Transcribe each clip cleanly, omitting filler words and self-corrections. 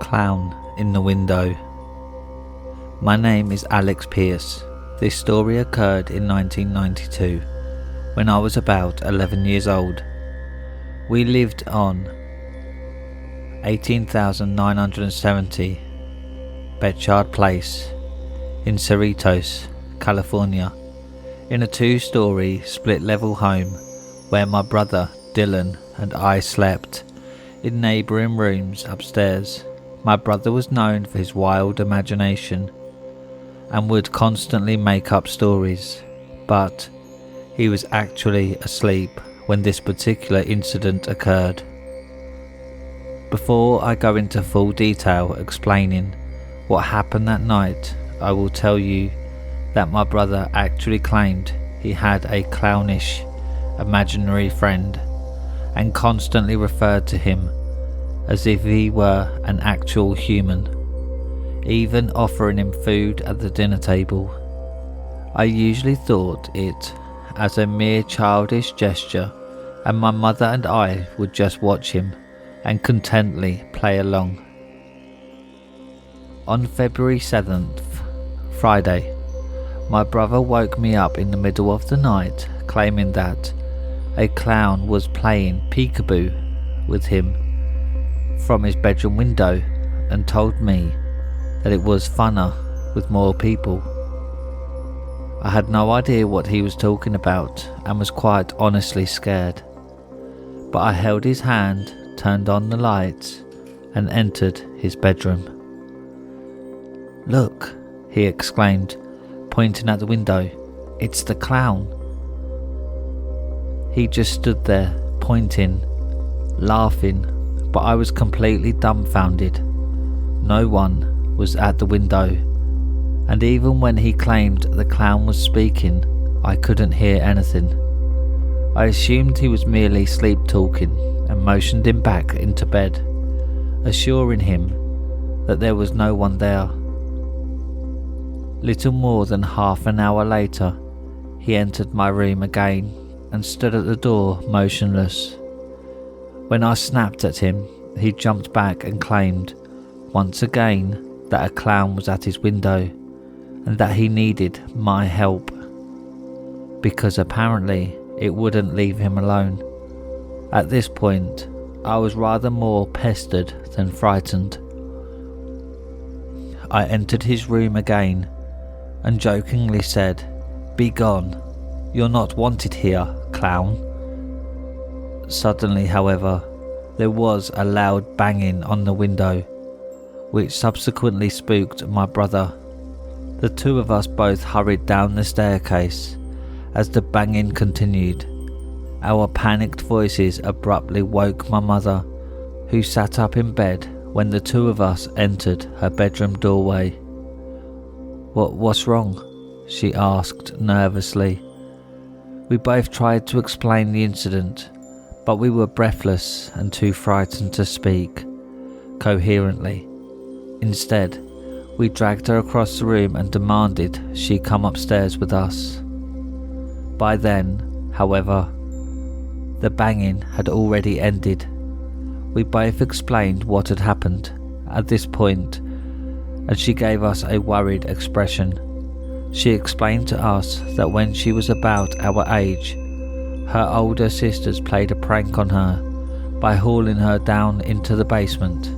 clown in the window. My name is Alex Pierce. This story occurred in 1992 when I was about 11 years old. We lived on 18,970 Betchard Place in Cerritos, California, in a two-story split-level home where my brother Dylan and I slept in neighbouring rooms upstairs. My brother was known for his wild imagination and would constantly make up stories, but he was actually asleep when this particular incident occurred. Before I go into full detail explaining what happened that night, I will tell you that my brother actually claimed he had a clownish imaginary friend and constantly referred to him as if he were an actual human, even offering him food at the dinner table. I usually thought it as a mere childish gesture, and my mother and I would just watch him and contentedly play along. On February 7th, Friday, my brother woke me up in the middle of the night claiming that a clown was playing peekaboo with him from his bedroom window and told me that it was funner with more people. I had no idea what he was talking about and was quite honestly scared, but I held his hand, turned on the lights and entered his bedroom. "Look," he exclaimed, pointing at the window, "it's the clown." He just stood there, pointing, laughing, but I was completely dumbfounded. No one was at the window, and even when he claimed the clown was speaking, I couldn't hear anything. I assumed he was merely sleep talking and motioned him back into bed, assuring him that there was no one there. Little more than half an hour later, he entered my room again and stood at the door motionless. When I snapped at him, he jumped back and claimed, once again, that a clown was at his window and that he needed my help, because apparently it wouldn't leave him alone. At this point, I was rather more pestered than frightened. I entered his room again and jokingly said, "Be gone, you're not wanted here, clown." Suddenly, however, there was a loud banging on the window, which subsequently spooked my brother. The two of us both hurried down the staircase as the banging continued. Our panicked voices abruptly woke my mother, who sat up in bed when the two of us entered her bedroom doorway. What's wrong?" she asked nervously. We both tried to explain the incident, but we were breathless and too frightened to speak coherently. Instead, we dragged her across the room and demanded she come upstairs with us. By then, however, the banging had already ended. We both explained what had happened at this point, and she gave us a worried expression. She explained to us that when she was about our age, her older sisters played a prank on her by hauling her down into the basement.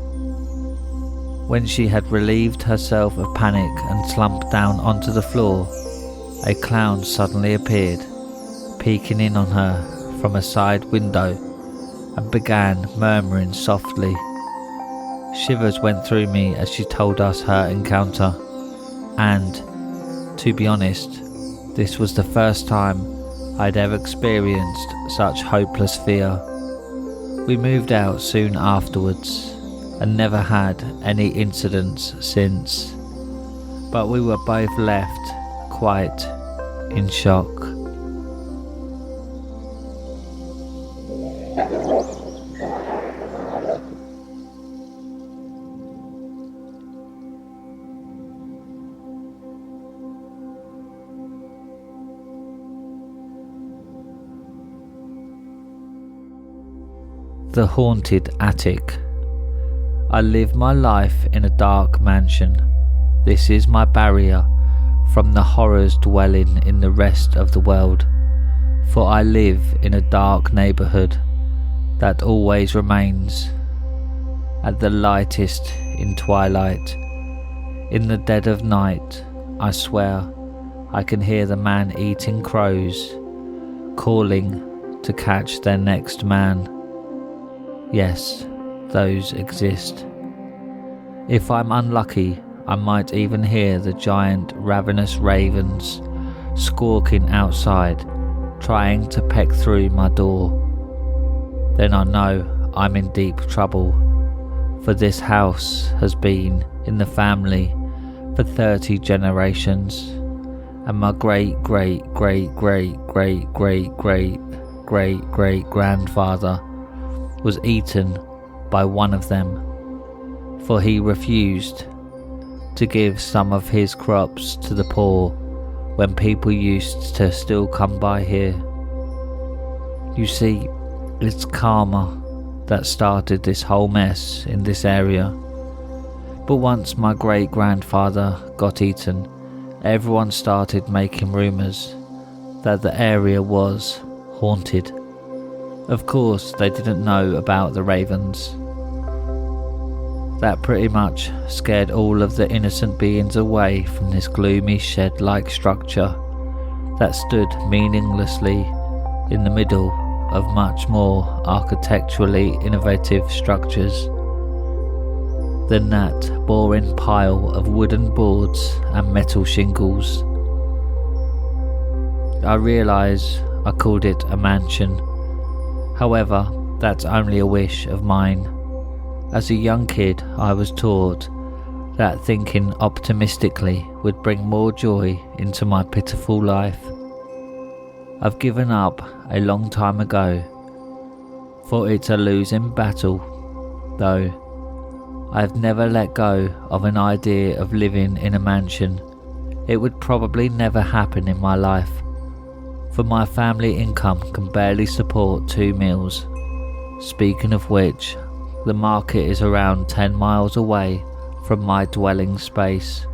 When she had relieved herself of panic and slumped down onto the floor, a clown suddenly appeared, peeking in on her from a side window and began murmuring softly. Shivers went through me as she told us her encounter, and, to be honest, this was the first time I'd ever experienced such hopeless fear. We moved out soon afterwards and never had any incidents since, but we were both left quite in shock. The haunted attic. I live my life in a dark mansion. This is my barrier from the horrors dwelling in the rest of the world. For I live in a dark neighborhood that always remains at the lightest in twilight. In the dead of night, I swear I can hear the man-eating crows calling to catch their next man. Yes, those exist. If I'm unlucky, I might even hear the giant ravenous ravens squawking outside, trying to peck through my door. Then I know I'm in deep trouble, for this house has been in the family for 30 generations, and my great-great-great-great-great-great-great-great-grandfather was eaten by one of them, for he refused to give some of his crops to the poor when people used to still come by here. You see, it's karma that started this whole mess in this area. But once my great-grandfather got eaten, everyone started making rumours that the area was haunted. Of course, they didn't know about the ravens. That pretty much scared all of the innocent beings away from this gloomy shed-like structure that stood meaninglessly in the middle of much more architecturally innovative structures than that boring pile of wooden boards and metal shingles. I realise I called it a mansion. However, that's only a wish of mine. As a young kid, I was taught that thinking optimistically would bring more joy into my pitiful life. I've given up a long time ago, for it's a losing battle, though I've never let go of an idea of living in a mansion. It would probably never happen in my life, for my family income can barely support 2 meals. Speaking of which, the market is around 10 miles away from my dwelling space,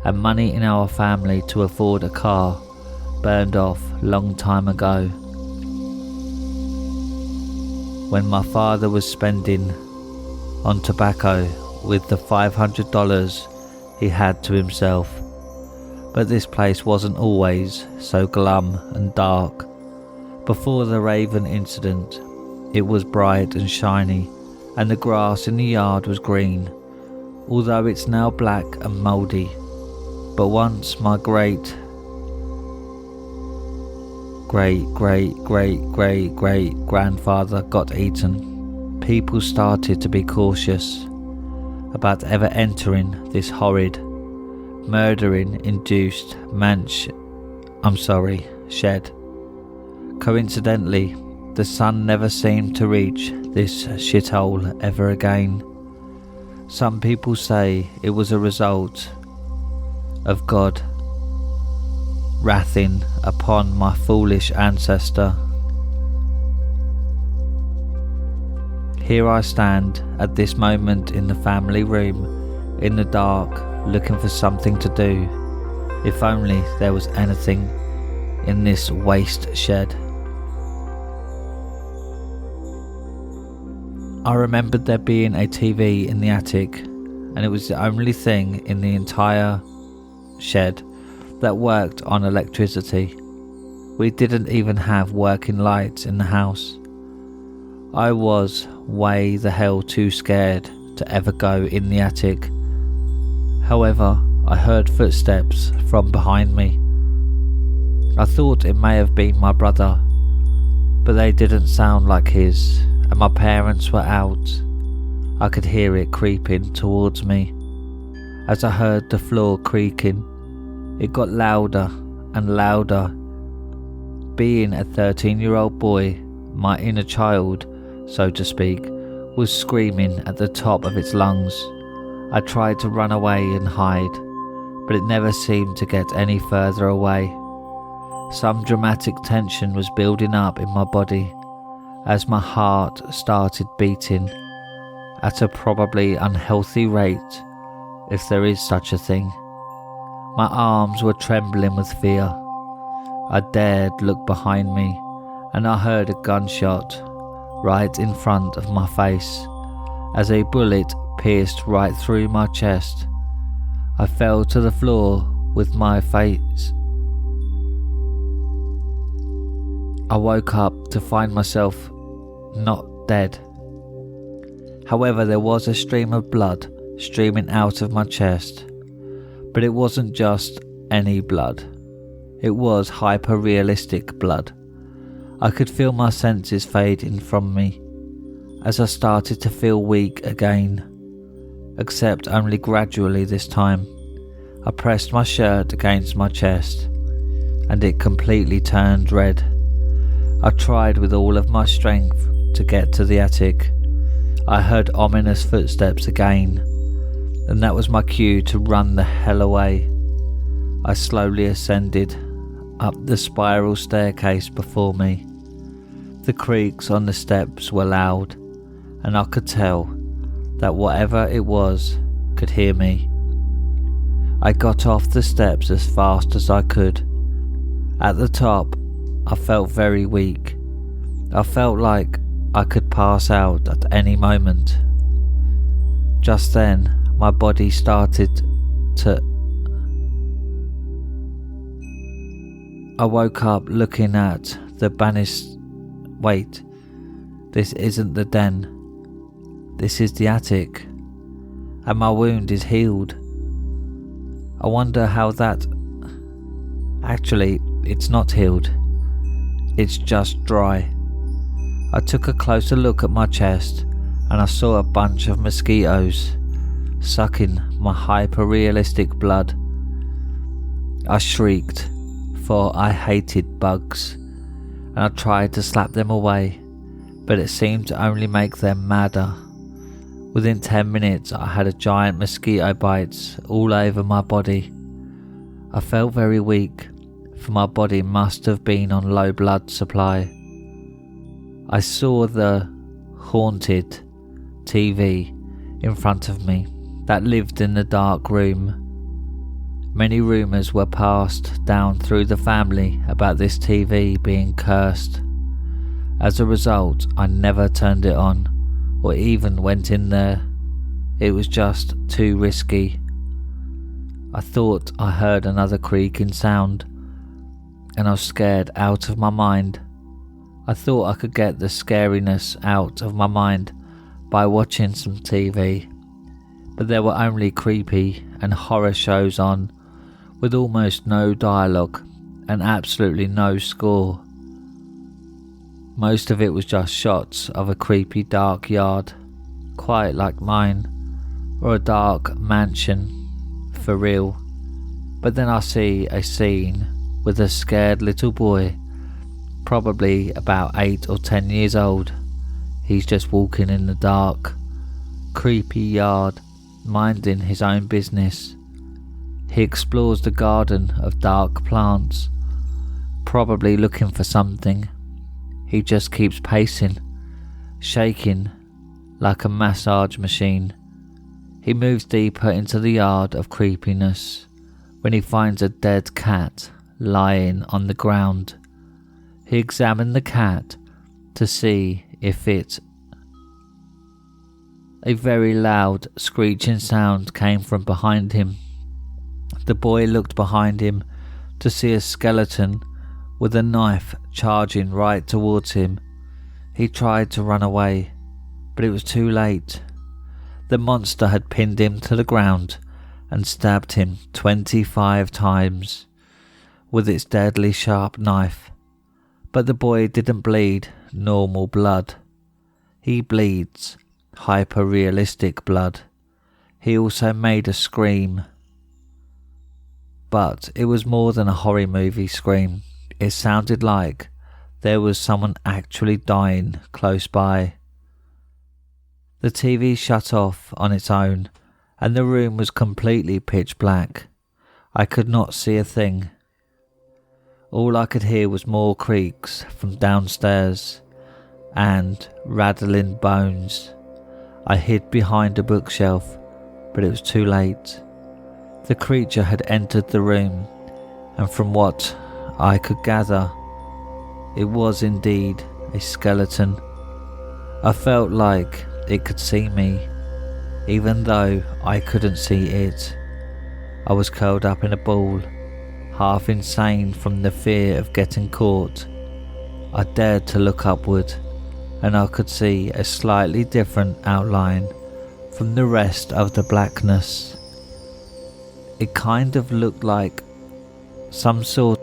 and money in our family to afford a car burned off long time ago. When my father was spending on tobacco with the $500 he had to himself. But this place wasn't always so glum and dark. Before the Raven incident, it was bright and shiny, and the grass in the yard was green, although it's now black and mouldy. But once my great-great-great-great-great-grandfather got eaten, people started to be cautious about ever entering this horrid, murdering-induced shed. Coincidentally, the sun never seemed to reach this shithole ever again. Some people say it was a result of God wrathing upon my foolish ancestor. Here I stand at this moment in the family room, in the dark, looking for something to do. If only there was anything in this waste shed. I remembered there being a TV in the attic, and it was the only thing in the entire shed that worked on electricity. We didn't even have working lights in the house. I was way the hell too scared to ever go in the attic. However, I heard footsteps from behind me. I thought it may have been my brother, but they didn't sound like his, and my parents were out. I could hear it creeping towards me. As I heard the floor creaking, it got louder and louder. Being a 13-year-old boy, my inner child, so to speak, was screaming at the top of its lungs. I tried to run away and hide, but it never seemed to get any further away. Some dramatic tension was building up in my body as my heart started beating, at a probably unhealthy rate, if there is such a thing. My arms were trembling with fear. I dared look behind me, and I heard a gunshot right in front of my face as a bullet pierced right through my chest. I fell to the floor with my face. I woke up to find myself not dead. However, there was a stream of blood streaming out of my chest, but it wasn't just any blood. It was hyper-realistic blood. I could feel my senses fading from me as I started to feel weak again, except only gradually this time. I pressed my shirt against my chest, and it completely turned red. I tried with all of my strength to get to the attic. I heard ominous footsteps again, and that was my cue to run the hell away. I slowly ascended up the spiral staircase before me. The creaks on the steps were loud, and I could tell that whatever it was could hear me. I got off the steps as fast as I could. At the top, I felt very weak. I felt like I could pass out at any moment. Just then, my body started to... I woke up looking at the banished... Wait, this isn't the den. This is the attic. And my wound is healed. I wonder how that... Actually, it's not healed. It's just dry. I took a closer look at my chest and I saw a bunch of mosquitoes sucking my hyper-realistic blood. I shrieked, for I hated bugs, and I tried to slap them away, but it seemed to only make them madder. Within 10 minutes I had a giant mosquito bites all over my body. I felt very weak, for my body must have been on low blood supply. I saw the haunted TV in front of me that lived in the dark room. Many rumours were passed down through the family about this TV being cursed. As a result, I never turned it on or even went in there. It was just too risky. I thought I heard another creaking sound, and I was scared out of my mind. I thought I could get the scariness out of my mind by watching some TV, but there were only creepy and horror shows on, with almost no dialogue and absolutely no score. Most of it was just shots of a creepy dark yard, quite like mine, or a dark mansion, for real. But then I see a scene with a scared little boy, probably about 8 or 10 years old. He's just walking in the dark, creepy yard, minding his own business. He explores the garden of dark plants, probably looking for something. He just keeps pacing, shaking like a massage machine. He moves deeper into the yard of creepiness when he finds a dead cat lying on the ground. He examined the cat to see if it... A very loud screeching sound came from behind him. The boy looked behind him to see a skeleton with a knife charging right towards him. He tried to run away, but it was too late. The monster had pinned him to the ground and stabbed him 25 times with its deadly sharp knife. But the boy didn't bleed normal blood. He bleeds hyper-realistic blood. He also made a scream. But it was more than a horror movie scream. It sounded like there was someone actually dying close by. The TV shut off on its own, and the room was completely pitch black. I could not see a thing. All I could hear was more creaks from downstairs and rattling bones. I hid behind a bookshelf, but it was too late. The creature had entered the room, and from what I could gather, it was indeed a skeleton. I felt like it could see me, even though I couldn't see it. I was curled up in a ball, half insane from the fear of getting caught. I dared to look upward, and I could see a slightly different outline from the rest of the blackness. It kind of looked like some sort.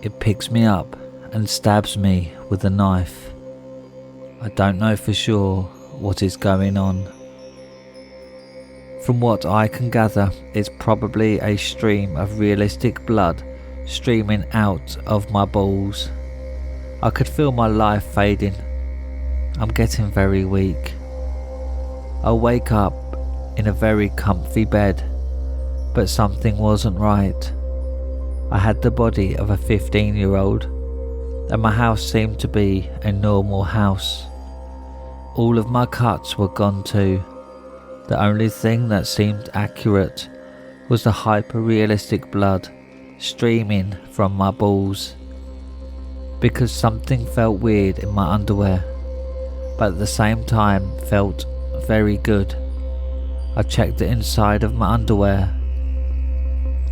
It picks me up and stabs me with a knife. I don't know for sure what is going on. From what I can gather, it's probably a stream of realistic blood streaming out of my balls. I could feel my life fading. I'm getting very weak. I wake up in a very comfy bed, but something wasn't right. I had the body of a 15-year-old, and my house seemed to be a normal house. All of my cuts were gone too. The only thing that seemed accurate was the hyper-realistic blood streaming from my balls, because something felt weird in my underwear, but at the same time felt very good. I checked the inside of my underwear.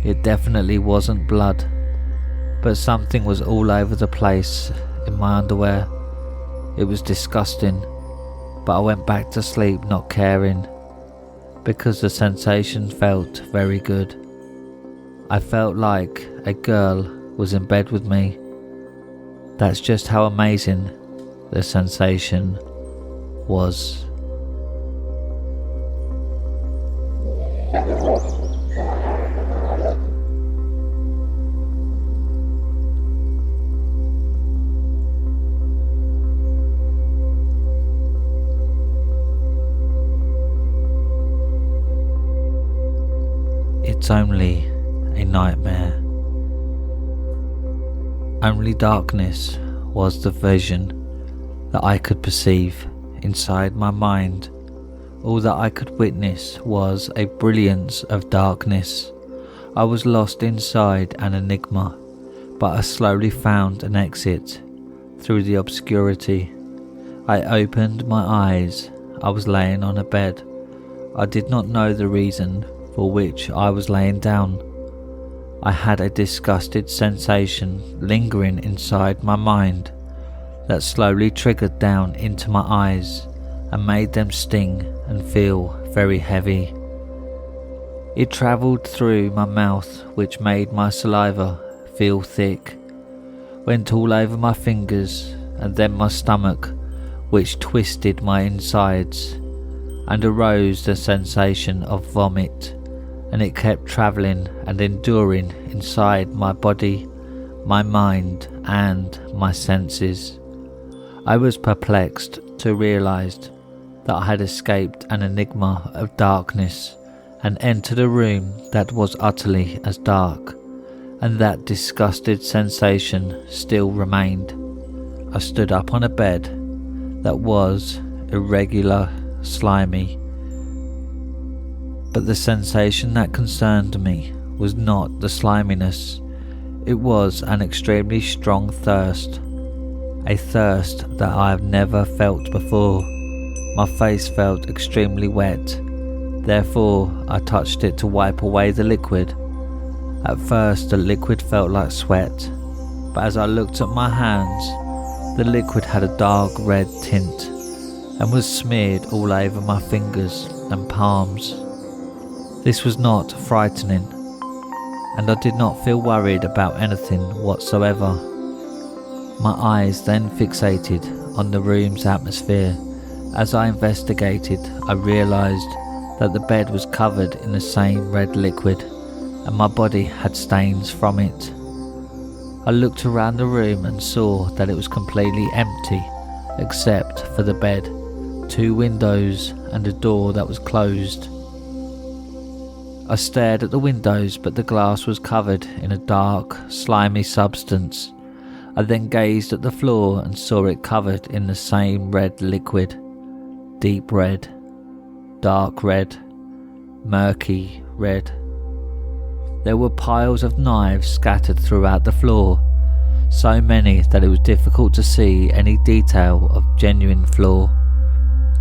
It definitely wasn't blood, but something was all over the place in my underwear. It was disgusting, but I went back to sleep not caring, because the sensation felt very good. I felt like a girl was in bed with me. That's just how amazing the sensation was. It's only a nightmare. Only darkness was the vision that I could perceive inside my mind. All that I could witness was a brilliance of darkness. I was lost inside an enigma, but I slowly found an exit through the obscurity. I opened my eyes. I was laying on a bed. I did not know the reason for which I was laying down. I had a disgusted sensation lingering inside my mind that slowly trickled down into my eyes and made them sting and feel very heavy. It travelled through my mouth, which made my saliva feel thick, went all over my fingers and then my stomach, which twisted my insides, and arose the sensation of vomit, and it kept travelling and enduring inside my body, my mind and my senses. I was perplexed to realise that I had escaped an enigma of darkness and entered a room that was utterly as dark, and that disgusted sensation still remained. I stood up on a bed that was irregular, slimy, but the sensation that concerned me was not the sliminess. It was an extremely strong thirst, a thirst that I have never felt before. My face felt extremely wet, therefore I touched it to wipe away the liquid. At first the liquid felt like sweat, but as I looked at my hands, the liquid had a dark red tint and was smeared all over my fingers and palms. This was not frightening, and I did not feel worried about anything whatsoever. My eyes then fixated on the room's atmosphere. As I investigated, I realised that the bed was covered in the same red liquid, and my body had stains from it. I looked around the room and saw that it was completely empty, except for the bed, 2 windows and a door that was closed. I stared at the windows, but the glass was covered in a dark, slimy substance. I then gazed at the floor and saw it covered in the same red liquid. deep red, dark red, murky red. There were piles of knives scattered throughout the floor, so many that it was difficult to see any detail of genuine floor.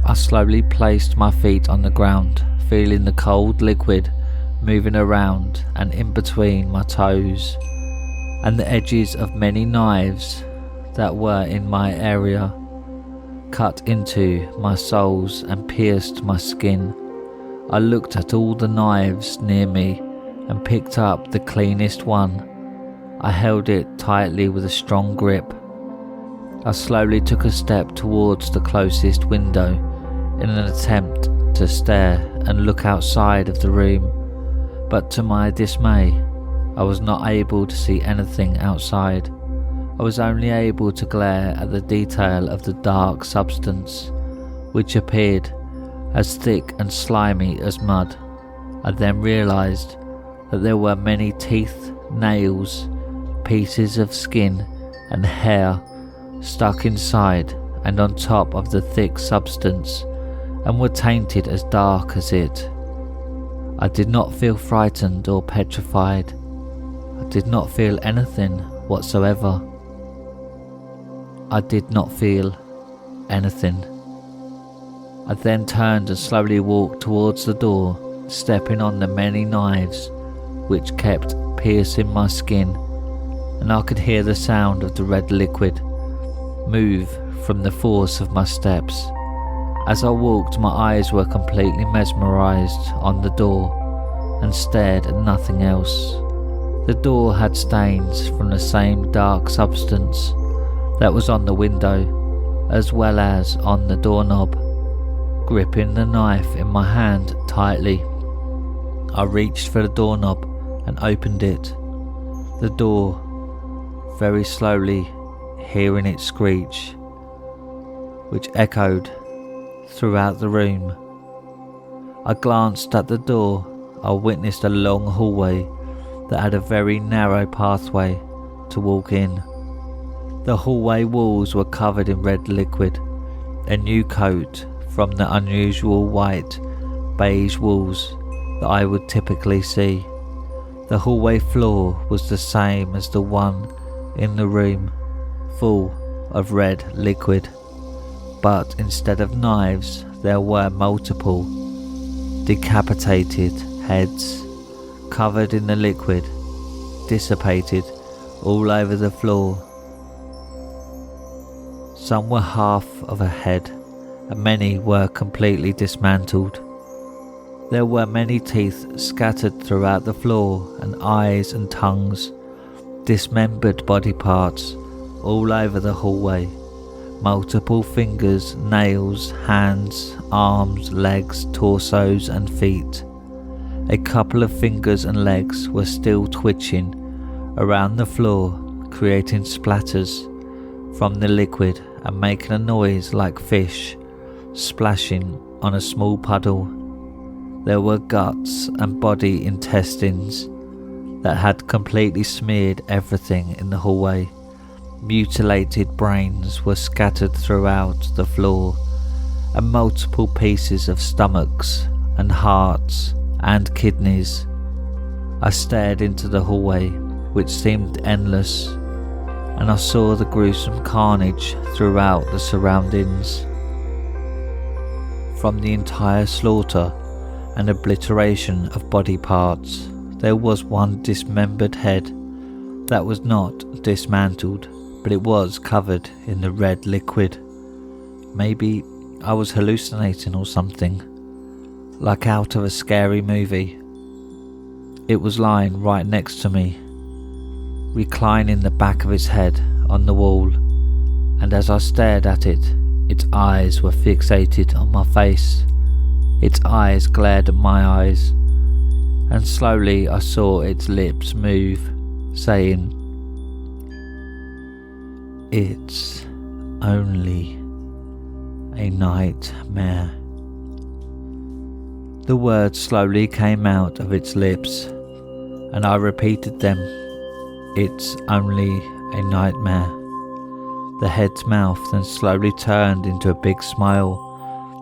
I slowly placed my feet on the ground, feeling the cold liquid moving around and in between my toes, and the edges of many knives that were in my area cut into my soles and pierced my skin. I looked at all the knives near me and picked up the cleanest one. I held it tightly with a strong grip. I slowly took a step towards the closest window in an attempt to stare and look outside of the room, but to my dismay, I was not able to see anything outside. I was only able to glare at the detail of the dark substance, which appeared as thick and slimy as mud. I then realised that there were many teeth, nails, pieces of skin and hair stuck inside and on top of the thick substance, and were tainted as dark as it. I did not feel frightened or petrified. I did not feel anything whatsoever. I did not feel anything. I then turned and slowly walked towards the door, stepping on the many knives which kept piercing my skin, and I could hear the sound of the red liquid move from the force of my steps. As I walked, my eyes were completely mesmerized on the door and stared at nothing else. The door had stains from the same dark substance that was on the window, as well as on the doorknob. Gripping the knife in my hand tightly, I reached for the doorknob and opened it. The door, very slowly, hearing it screech, which echoed throughout the room. I glanced at the door. I witnessed a long hallway that had a very narrow pathway to walk in. The hallway walls were covered in red liquid, a new coat from the unusual white, beige walls that I would typically see. The hallway floor was the same as the one in the room, full of red liquid, but instead of knives there were multiple decapitated heads covered in the liquid, dissipated all over the floor. Some were half of a head, and many were completely dismantled. There were many teeth scattered throughout the floor, and eyes and tongues, dismembered body parts all over the hallway. Multiple fingers, nails, hands, arms, legs, torsos and feet. A couple of fingers and legs were still twitching around the floor, creating splatters from the liquid and making a noise like fish splashing on a small puddle. There were guts and body intestines that had completely smeared everything in the hallway. Mutilated brains were scattered throughout the floor, and multiple pieces of stomachs and hearts and kidneys. I stared into the hallway, which seemed endless, and I saw the gruesome carnage throughout the surroundings. From the entire slaughter and obliteration of body parts, there was one dismembered head that was not dismantled, but it was covered in the red liquid. Maybe I was hallucinating or something, like out of a scary movie. It was lying right next to me, reclining the back of its head on the wall, and as I stared at it, its eyes were fixated on my face. Its eyes glared at my eyes, and slowly I saw its lips move, saying, "It's only a nightmare." The words slowly came out of its lips, and I repeated them. "It's only a nightmare." The head's mouth then slowly turned into a big smile,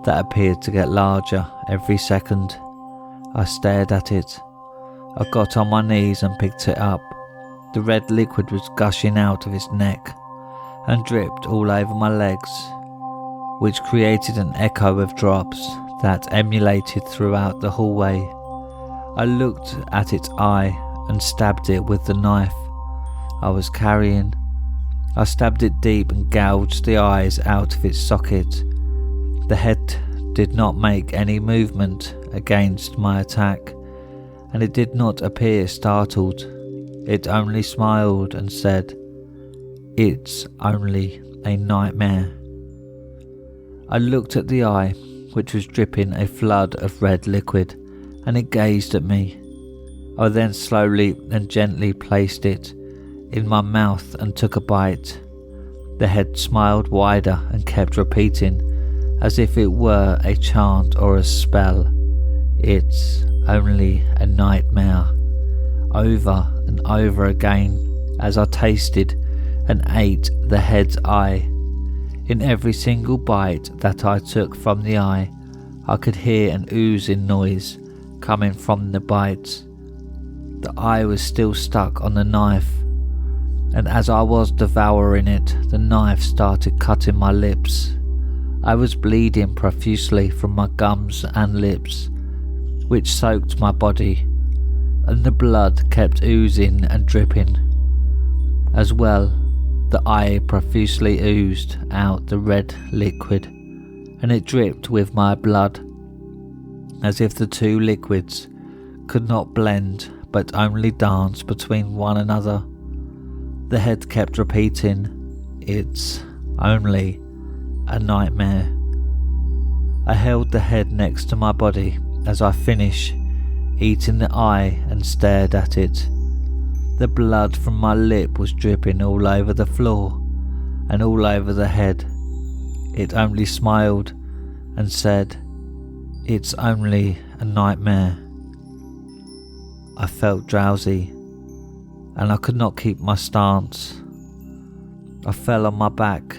that appeared to get larger every second. I stared at it. I got on my knees and picked it up. The red liquid was gushing out of its neck and dripped all over my legs, which created an echo of drops that emulated throughout the hallway. I looked at its eye and stabbed it with the knife I was carrying. I stabbed it deep and gouged the eyes out of its socket. The head did not make any movement against my attack, and it did not appear startled. It only smiled and said, "It's only a nightmare." I looked at the eye, which was dripping a flood of red liquid, and it gazed at me. I then slowly and gently placed it in my mouth and took a bite. The head smiled wider and kept repeating, as if it were a chant or a spell, "It's only a nightmare," over and over again as I tasted and ate the head's eye. In every single bite that I took from the eye, I could hear an oozing noise coming from the bites. The eye was still stuck on the knife, and as I was devouring it, the knife started cutting my lips. I was bleeding profusely from my gums and lips, which soaked my body, and the blood kept oozing and dripping. As well, the eye profusely oozed out the red liquid, and it dripped with my blood, as if the two liquids could not blend but only dance between one another. The head kept repeating, "It's only a nightmare." I held the head next to my body as I finished eating the eye and stared at it. The blood from my lip was dripping all over the floor and all over the head. It only smiled and said, "It's only a nightmare." I felt drowsy, and I could not keep my stance. I fell on my back.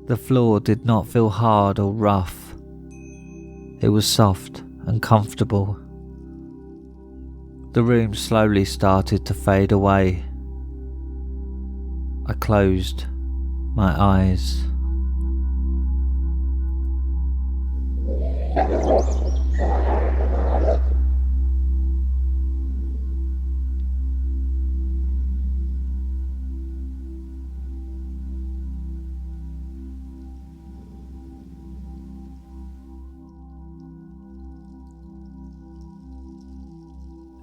The floor did not feel hard or rough. It was soft and comfortable. The room slowly started to fade away. I closed my eyes.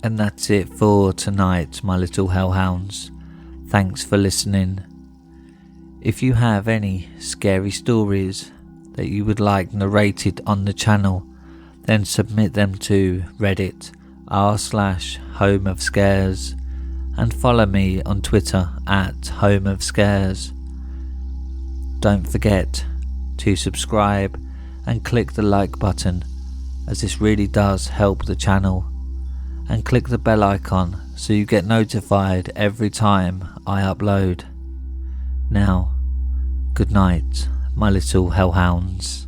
And that's it for tonight, my little hellhounds. Thanks for listening. If you have any scary stories that you would like narrated on the channel, then submit them to Reddit r/homeofscares and follow me on Twitter at homeofscares. Don't forget to subscribe and click the like button, as this really does help the channel. And click the bell icon so you get notified every time I upload. Now, good night, my little hellhounds.